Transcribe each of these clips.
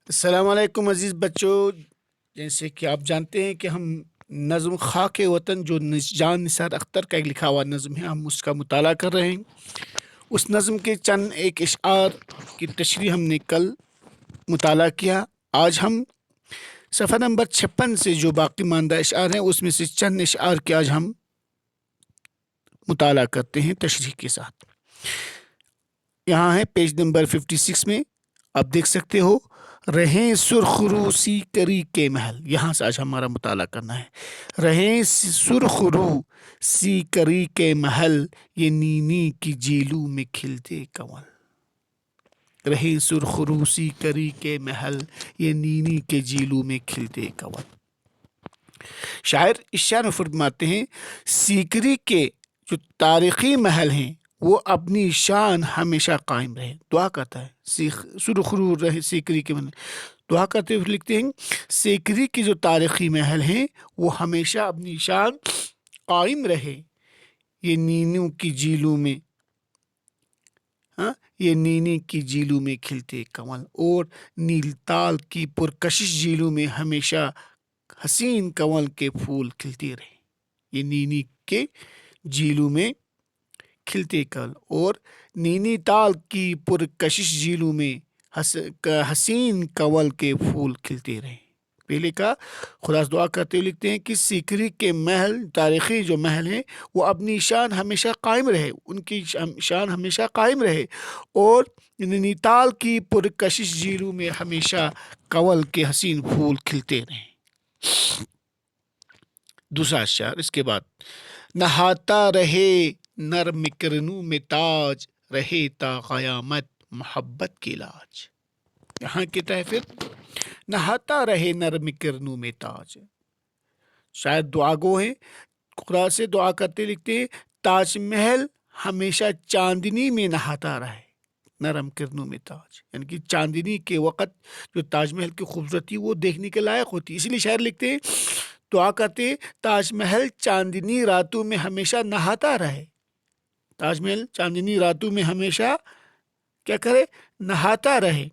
السلام علیکم عزیز بچوں، جیسے کہ آپ جانتے ہیں کہ ہم نظم خاک وطن جو جان نثار اختر کا ایک لکھا ہوا نظم ہے، ہم اس کا مطالعہ کر رہے ہیں۔ اس نظم کے چند ایک اشعار کی تشریح ہم نے کل مطالعہ کیا۔ آج ہم صفحہ نمبر 56 سے جو باقی ماندہ اشعار ہیں اس میں سے چند اشعار کے آج ہم مطالعہ کرتے ہیں تشریح کے ساتھ۔ یہاں ہے پیج نمبر 56 میں، آپ دیکھ سکتے ہو، رہیں سرخ رو سی کری کے محل۔ یہاں سے آج ہمارا مطالعہ کرنا ہے۔ رہیں سرخ رو سی کری کے محل، یہ نینی کی جیلو میں کھلتے کنول۔ رہیں سرخ رو سی کری کے محل، یہ نینی کے جیلو میں کھلتے کنول۔ شاعر اس شعر میں فرماتے ہیں سیکری کے جو تاریخی محل ہیں وہ اپنی شان ہمیشہ قائم رہے۔ دعا کرتا ہے سرخ رو رہے سیکری کے محل، دعا کرتے ہوئے لکھتے ہیں سیکری کی جو تاریخی محل ہیں وہ ہمیشہ اپنی شان قائم رہے، یہ نینو کی جیلوں میں یہ نینی کی جیلوں میں کھلتے کنول، اور نیل تال کی پرکشش جیلوں میں ہمیشہ حسین کنول کے پھول کھلتے رہے۔ یہ نینی کے جیلوں میں کھلتے کنول اور نینی تال کی پرکشش جیلوں میں حسین کنول کے پھول کھلتے رہے۔ پہلے کا خلاص دعا کرتے ہوئے لکھتے ہیں کہ سیکری کے محل، تاریخی جو محل ہیں وہ اپنی شان ہمیشہ قائم رہے، ان کی شان ہمیشہ قائم رہے، اور نینی تال کی پرکشش جیلوں میں ہمیشہ کنول کے حسین پھول کھلتے رہے۔ دوسرا اشعار اس کے بعد، نہاتا رہے نرم کرنوں میں تاج، رہے تا قیامت محبت کی لاج۔ یہاں کہتا ہے پھر نہاتا رہے نرم کرنوں میں تاج۔ شاید دعا گو ہیں، قرآن سے دعا کرتے لکھتے ہیں تاج محل ہمیشہ چاندنی میں نہاتا رہے، نرم کرنوں میں تاج، یعنی کہ چاندنی کے وقت جو تاج محل کی خوبصورتی وہ دیکھنے کے لائق ہوتی ہے۔ اسی لیے شاعر لکھتے ہیں دعا کرتے تاج محل چاندنی راتوں میں ہمیشہ نہاتا رہے، تاج محل چاندنی راتوں میں ہمیشہ کیا کرے، نہاتا رہے،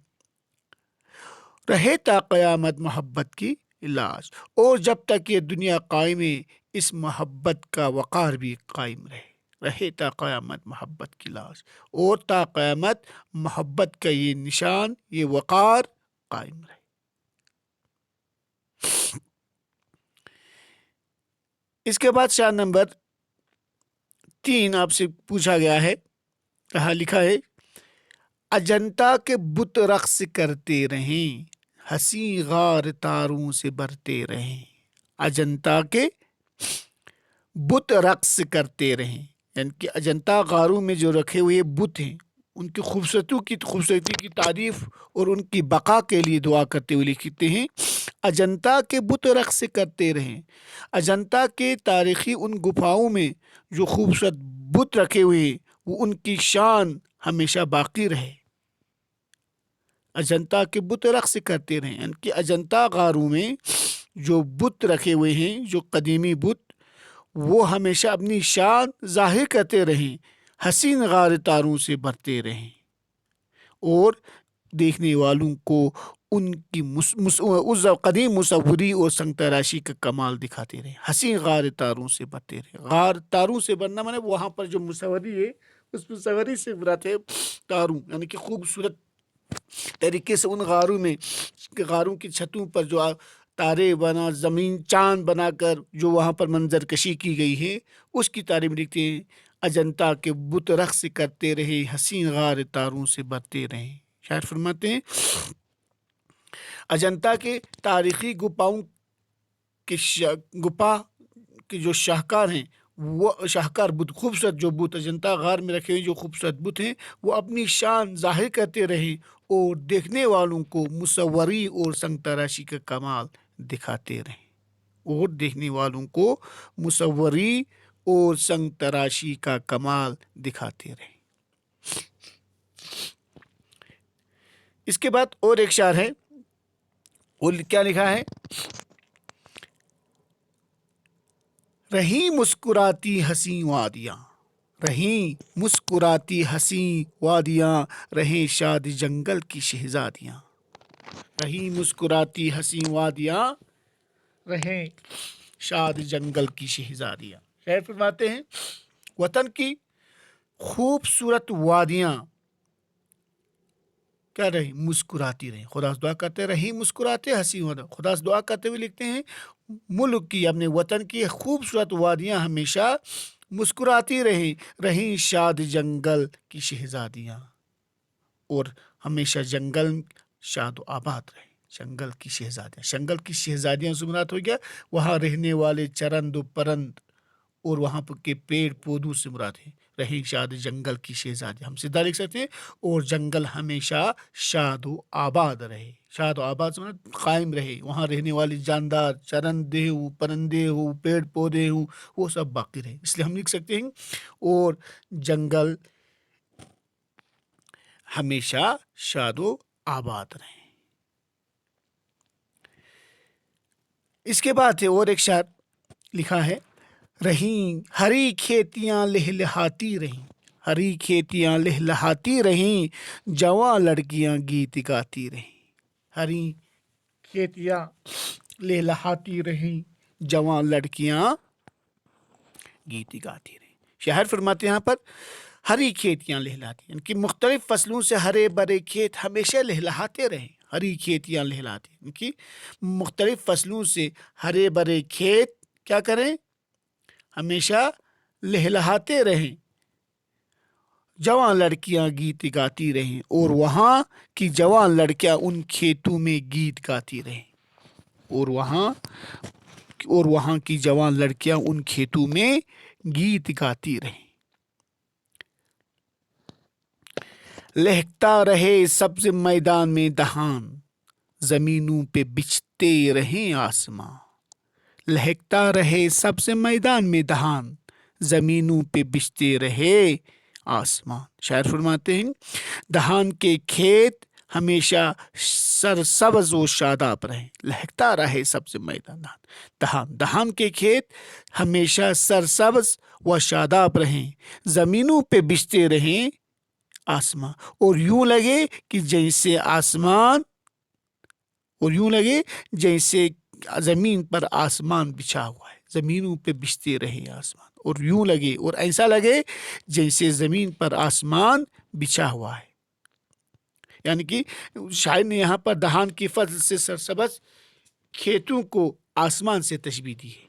رہے تا قیامت محبت کی لاج، اور جب تک یہ دنیا قائم ہے اس محبت کا وقار بھی قائم رہے۔ رہے تا قیامت محبت کی لاج، اور تا قیامت محبت کا یہ نشان، یہ وقار قائم رہے۔ اس کے بعد شعر نمبر 3 آپ سے پوچھا گیا ہے، کہاں لکھا ہے اجنتا کے بت رقص کرتے رہیں، ہنسی غار تاروں سے برتے رہیں۔ اجنتا کے بت رقص کرتے رہیں، یعنی کہ اجنتا غاروں میں جو رکھے ہوئے بت ہیں ان کی خوبصورتی کی تعریف اور ان کی بقا کے لیے دعا کرتے ہوئے لکھتے ہیں اجنتا کے بت رقص کرتے رہیں۔ اجنتا کے تاریخی ان گفاؤں میں جو خوبصورت بت رکھے ہوئے ہیں وہ ان کی شان ہمیشہ باقی رہے۔ اجنتا کے بت رقص کرتے رہیں، یعنی کہ اجنتا غاروں میں جو بت رکھے ہوئے ہیں، جو قدیمی بت، وہ ہمیشہ اپنی شان ظاہر کرتے رہیں، حسین غار تاروں سے بھرتے رہیں، اور دیکھنے والوں کو ان کی اس قدیم مصوری اور سنگ تراشی کا کمال دکھاتے رہیں۔ حسین غار تاروں سے بھرتے رہیں، غار تاروں سے بھرنا مانے وہاں پر جو مصوری ہے اس مصوری سے مراد ہے تاروں، یعنی کہ خوبصورت طریقے سے ان غاروں کی چھتوں پر جو تارے بنا، زمین چاند بنا کر جو وہاں پر منظر کشی کی گئی ہے اس کی تعریف لکھتے ہیں اجنتا کے بت رقص کرتے رہے، حسین غار تاروں سے بھرتے رہیں۔ شاعر فرماتے ہیں اجنتا کے تاریخی گپاؤں کے جو شاہکار ہیں، وہ شاہکار بت، خوبصورت جو بت اجنتا غار میں رکھے ہوئے جو خوبصورت بت ہیں وہ اپنی شان ظاہر کرتے رہیں اور دیکھنے والوں کو مصوری اور سنگ تراشی کا کمال دکھاتے رہیں، اور دیکھنے والوں کو مصوری اور سنگ تراشی کا کمال دکھاتے رہیں۔ اس کے بعد اور ایک شعر ہے، اور کیا لکھا ہے رہیں مسکراتی ہنسی وادیاں، رہیں مسکراتی ہنسی وادیاں، رہیں شاد جنگل کی شہزادیاں۔ رہیں مسکراتی حسین وادیاں، رہیں شاد جنگل کی شہزادیاں. شاعر فرماتے ہیں وطن کی خوبصورت وادیاں کیا رہی؟ مسکراتی رہیں. خدا سے دعا کرتے ہیں رہیں مسکراتے حسین وادیاں. خدا سے دعا کرتے ہوئے لکھتے ہیں ملک کی، اپنے وطن کی خوبصورت وادیاں ہمیشہ مسکراتی رہیں، رہیں شاد جنگل کی شہزادیاں، اور ہمیشہ جنگل شاد و آباد رہے. جنگل کی شہزادیاں، جنگل کی شہزادیاں سے مراد ہو گیا وہاں رہنے والے چرند و پرند اور وہاں کے پیڑ پودوں سے مراد ہے. رہیں شاد جنگل کی شہزادیاں. ہم سیدھا لکھ سکتے ہیں اور جنگل ہمیشہ شاد و آباد رہے. شاد و آباد سے مراد قائم رہے، وہاں رہنے والے جاندار چرندے ہو، پرندے ہو، پیڑ پودے ہوں، وہ سب باقی رہے. اس لیے ہم لکھ سکتے ہیں اور جنگل ہمیشہ شاد و آباد رہے. اس کے بعد ہے اور ایک شعر لکھا ہے رہیں ہری کھیتیاں لہلہاتی رہیں، ہری کھیتیاں لہلہاتی رہیں، جواں لڑکیاں گیت گاتی رہیں. ہری کھیتیاں لہلہاتی رہیں، جواں لڑکیاں گیت گاتی رہیں. شاعر فرماتے ہیں یہاں پر ہری کھیتیاں لہلاتی، یعنی کہ مختلف فصلوں سے ہرے برے کھیت ہمیشہ لہلہاتے رہیں. ہری کھیتیاں لہلاتی، یعنی کہ مختلف فصلوں سے ہرے برے کھیت کیا کریں؟ ہمیشہ لہلہاتے رہیں. جوان لڑکیاں گیت گاتی رہیں، اور وہاں کی جوان لڑکیاں ان کھیتوں میں گیت گاتی رہیں. اور وہاں کی جوان لڑکیاں ان کھیتوں میں گیت گاتی رہیں. لہکتا رہے سبز میدان میں دہان، زمینوں پہ بچھتے رہیں آسماں. لہکتا رہے سبز میدان میں دہان، زمینوں پہ بچھتے رہے آسمان. شاعر فرماتے ہیں دہان کے کھیت ہمیشہ سرسبز و شاداب رہیں. لہکتا رہے سبز میدان دہان کے کھیت ہمیشہ سرسبز و شاداب رہیں، زمینوں پہ بچھتے رہیں آسمان. اور یوں لگے کہ جیسے آسمان، اور یوں لگے جیسے زمین پر آسمان بچھا ہوا ہے. زمینوں پہ بچھتے رہے آسمان، اور یوں لگے اور ایسا لگے جیسے زمین پر آسمان بچھا ہوا ہے. یعنی کہ شاعر نے یہاں پر دہان کی فضل سے سرسبز کھیتوں کو آسمان سے تشبیہ دی ہے.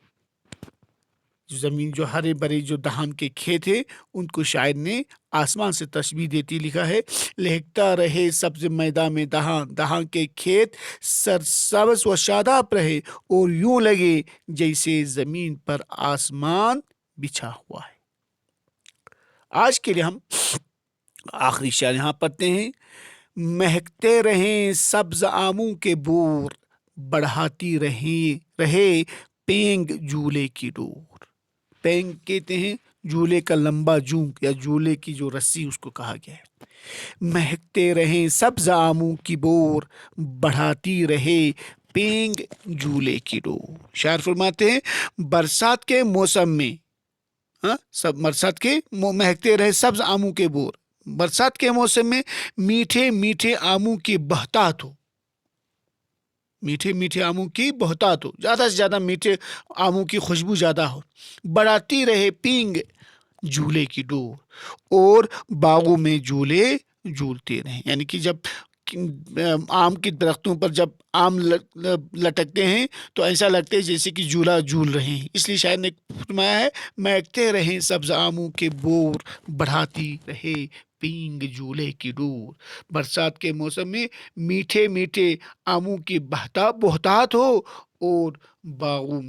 جو زمین، جو ہرے بھرے جو دہان کے کھیت ہیں، ان کو شاعر نے آسمان سے تشبیہ دیتی لکھا ہے لہکتا رہے سبز میدان میں دہان کے کھیت سرسبز و شاداب رہے، اور یوں لگے جیسے زمین پر آسمان بچھا ہوا ہے. آج کے لیے ہم آخری شعر یہاں پڑھتے ہیں. مہکتے رہیں سبز آموں کے بور، بڑھاتی رہے پینگ جھولے کی ڈور. پینگ کہتے ہیں جھولے کا لمبا جونک یا جھولے کی جو رسی، اس کو کہا گیا ہے. مہکتے رہیں سبز آموں کی بور، بڑھاتی رہے پینگ جھولے کی ڈور. شاعر فرماتے ہیں برسات کے موسم میں مہکتے رہے سبز آموں کے بور، برسات کے موسم میں میٹھے میٹھے آموں کی بہتات ہو. میٹھے میٹھے آموں کی بہتات ہو، زیادہ سے زیادہ میٹھے آموں کی خوشبو زیادہ ہو. بڑھاتی رہے پینگ جھولے کی ڈور، اور باغوں میں جھولے جھولتے رہیں. یعنی کہ جب آم کے درختوں پر جب آم لٹکتے ہیں تو ایسا لگتا ہے جیسے کہ جھولا جھول رہے ہیں. اس لیے شاعر نے فرمایا ہے مہکتے رہیں سبز آموں کے بور، بڑھاتی رہے پینگ جھولے کی ڈور. برسات کے موسم میں میٹھے میٹھے آموں کی بہتات ہو، اور باغوں